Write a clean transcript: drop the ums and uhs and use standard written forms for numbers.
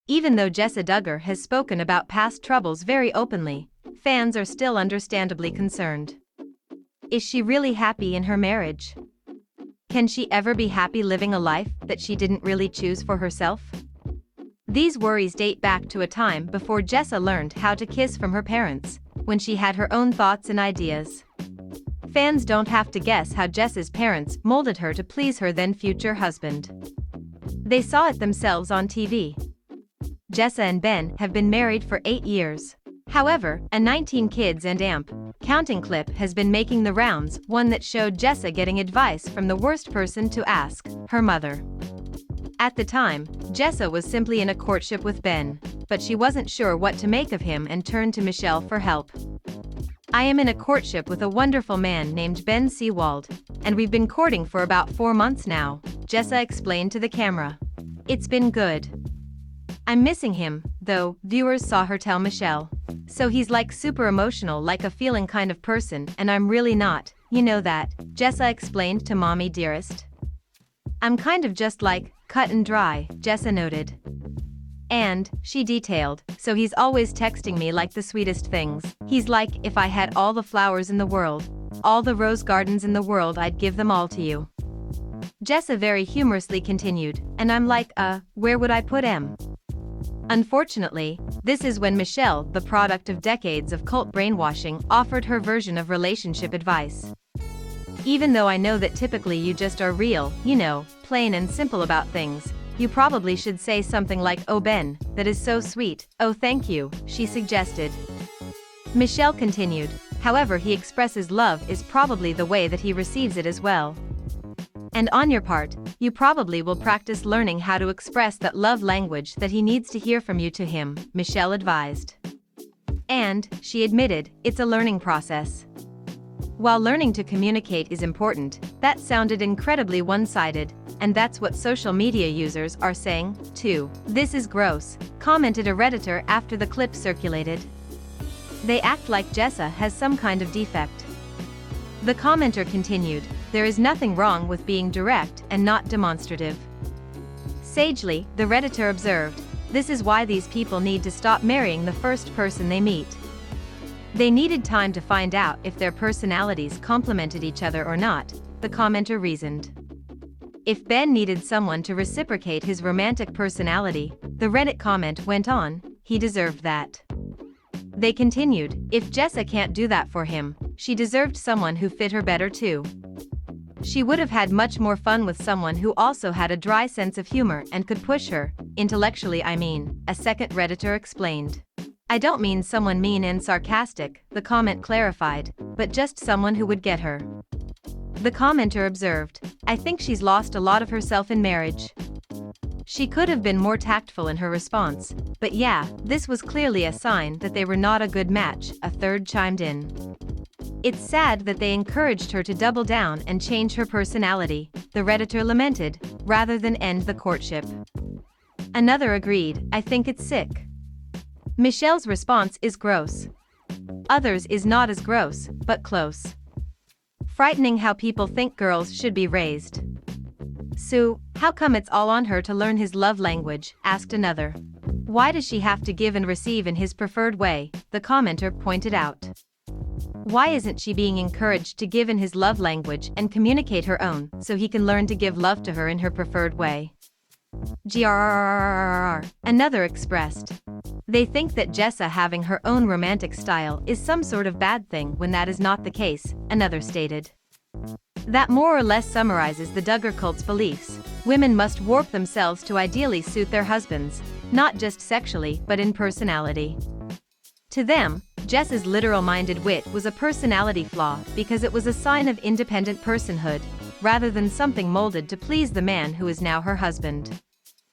Even though Jessa Duggar has spoken about past troubles very openly, fans are still understandably concerned. Is she really happy in her marriage? Can she ever be happy living a life that she didn't really choose for herself? These worries date back to a time before Jessa learned how to kiss from her parents, when she had her own thoughts and ideas. Fans don't have to guess how Jessa's parents molded her to please her then future husband. They saw it themselves on TV. Jessa and Ben have been married for 8 years. However, a 19 kids and amp counting clip has been making the rounds, one that showed Jessa getting advice from the worst person to ask, her mother. At the time, Jessa was simply in a courtship with Ben, but she wasn't sure what to make of him and turned to Michelle for help. I am in a courtship with a wonderful man named Ben Seawald, and we've been courting for about 4 months now, Jessa explained to the camera. It's been good. I'm missing him, though, viewers saw her tell Michelle. So he's like super emotional, like a feeling kind of person, and I'm really not, you know that, Jessa explained to Mommy Dearest. I'm kind of just like, cut and dry, Jessa noted. And, she detailed, so he's always texting me like the sweetest things. He's like, if I had all the flowers in the world, all the rose gardens in the world, I'd give them all to you. Jessa very humorously continued, and I'm like, where would I put him? Unfortunately, this is when Michelle, the product of decades of cult brainwashing, offered her version of relationship advice. Even though I know that typically you just are real, you know, plain and simple about things, you probably should say something like, oh Ben, that is so sweet, oh thank you, she suggested. Michelle continued, however he expresses love is probably the way that he receives it as well. And on your part, you probably will practice learning how to express that love language that he needs to hear from you to him, Michelle advised. And, she admitted, it's a learning process. While learning to communicate is important, that sounded incredibly one-sided, and that's what social media users are saying, too. This is gross, commented a Redditor after the clip circulated. They act like Jessa has some kind of defect. The commenter continued, there is nothing wrong with being direct and not demonstrative. Sagely, the Redditor observed, this is why these people need to stop marrying the first person they meet. They needed time to find out if their personalities complemented each other or not, the commenter reasoned. If Ben needed someone to reciprocate his romantic personality, the Reddit comment went on, he deserved that. They continued, if Jessa can't do that for him, she deserved someone who fit her better too. She would have had much more fun with someone who also had a dry sense of humor and could push her, intellectually I mean, a second Redditor explained. I don't mean someone mean and sarcastic, the comment clarified, but just someone who would get her. The commenter observed, I think she's lost a lot of herself in marriage. She could have been more tactful in her response, but yeah, this was clearly a sign that they were not a good match, a third chimed in. It's sad that they encouraged her to double down and change her personality, the Redditor lamented, rather than end the courtship. Another agreed, I think it's sick. Michelle's response is gross. Others is not as gross, but close. Frightening how people think girls should be raised. Sue, how come it's all on her to learn his love language, asked another. Why does she have to give and receive in his preferred way, the commenter pointed out. Why isn't she being encouraged to give in his love language and communicate her own, so he can learn to give love to her in her preferred way? Grrrr, another expressed. They think that Jessa having her own romantic style is some sort of bad thing when that is not the case, another stated. That more or less summarizes the Duggar cult's beliefs. Women must warp themselves to ideally suit their husbands, not just sexually but in personality. To them, Jessa's literal-minded wit was a personality flaw because it was a sign of independent personhood, rather than something molded to please the man who is now her husband.